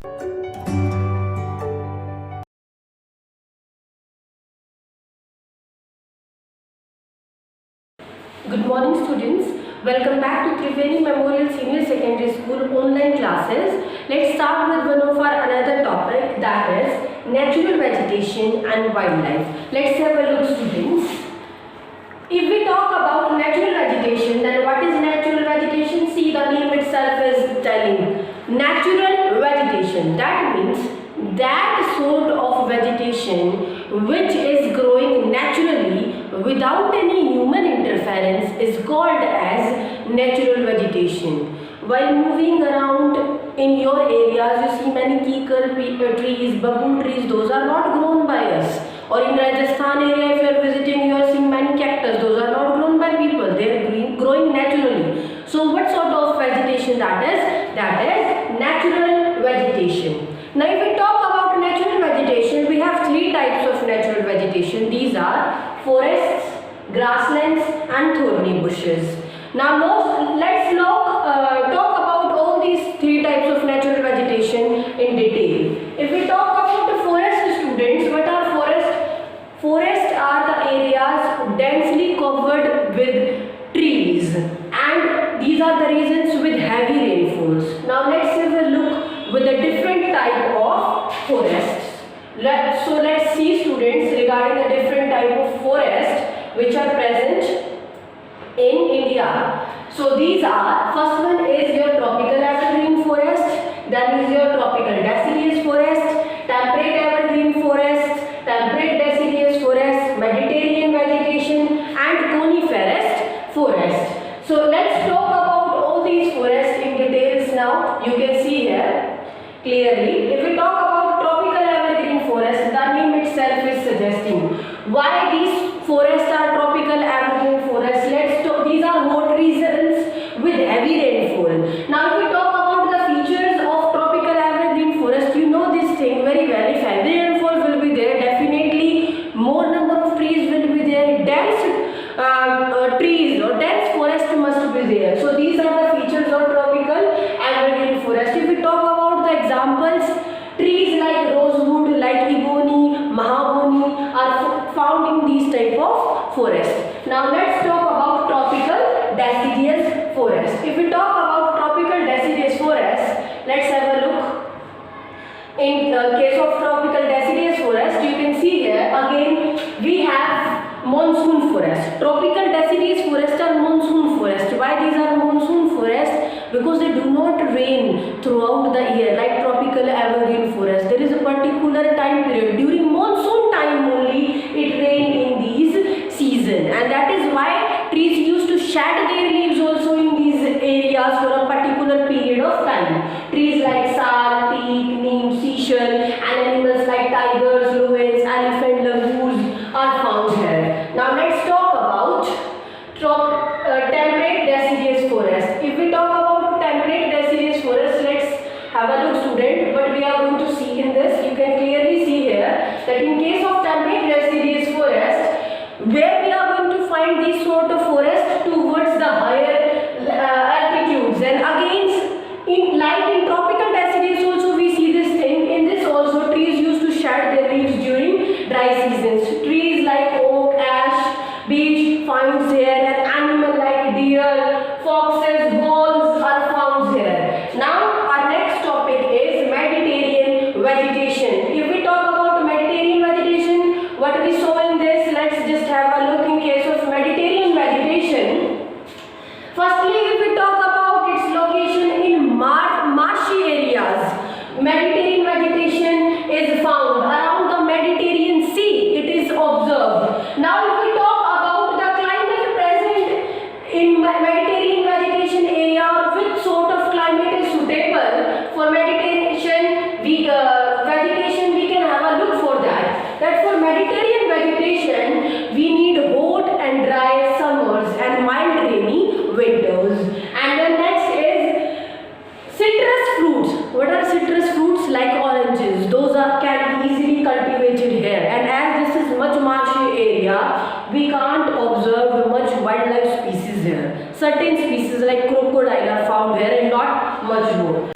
Good morning students. Welcome back to Triveni Memorial Senior Secondary School online classes. Let's start with one of our another topic, that is natural vegetation and wildlife. Let's have a look students. If we talk about natural vegetation, then what is natural vegetation? See, the name itself is telling natural vegetation. That means that sort of vegetation which is growing naturally without any human interference is called as natural vegetation. While moving around in your areas, you see many kikar trees, bamboo trees, those are not grown by us. Or in Rajasthan area, if you are visiting, you are seeing many cactus, those are not grown by people, they are growing naturally. So what sort of vegetation that is? That is natural vegetation. Now if we talk about natural vegetation, we have three types of natural vegetation. These are forests, grasslands and thorny bushes. Now let's talk about all these three types of natural vegetation in detail. If we talk about the forest students, what are forests? Forests are the areas densely covered with trees, and these are the regions with heavy rainfalls. Now let's have a look with a different type of forests. Let's see students regarding the different type of forest which are present in India. So these are, first one is your tropical evergreen forest, then is your tropical deciduous forest, temperate evergreen forest, temperate deciduous forest, Mediterranean vegetation and coniferous forest. So let's talk about all these forests in details now. You can see here clearly. If we talk about tropical evergreen forest, the name itself is suggesting why these forests are tropical evergreen forests. These are hot regions with heavy rainfall. Now if we talk about the features of tropical evergreen forest, you know this thing very well. If heavy rainfall will be there, definitely more number of trees will be there, dense trees or dense forest must be there. So these are the features of tropical evergreen forest. If we talk about the examples, trees like rosewood, like ebony, mahogany are found in these type of forest. Now let's talk about tropical deciduous forest. If we talk about tropical deciduous forest, let's have a look. In case of tropical deciduous forest, you can see here again we have monsoon forest. Tropical deciduous forest are monsoon forest. Why these are monsoon forest? Because they do not rain throughout the year like tropical evergreen forest. There is a particular time period. During monsoon time only it rains in these season, and that is why trees used to shed their leaves also in these areas for a particular period of time. Trees like sal, teak, neem, seashell and animals like tigers, lions, elephant, langurs are found here. Now let's talk about temperate deciduous forest. If we talk about temperate deciduous forest, let's have a look student. What we are going to see in this, you can clearly see here that in case of temperate deciduous forest, where we are going to find this sort of forest towards the higher altitudes, and again in tropical deciduous also we see this thing. In this also trees used to shed their leaves during dry seasons. Trees like oak, ash, beech finds here, and animal like deer, foxes, wolves are found here. Now our next topic is Mediterranean vegetation. If we talk about Mediterranean vegetation, what we saw in this, let's just have a look in case of Mediterranean vegetation. Firstly, if we talk about its location in marshy areas, Mediterranean vegetation is found around the Mediterranean Sea. It is observed. Now if we talk about the climate present in Mediterranean vegetation area, which sort of climate is suitable for Mediterranean vegetation, we can have a look for that. That for Mediterranean vegetation, we need hot and dry summers and mild rainy winters. And then next is citrus fruits. What are citrus fruits? Like oranges. Those can be easily cultivated here. And as this is much marshy area, we can't observe much wildlife species here. Certain species like crocodile are found here and not much more.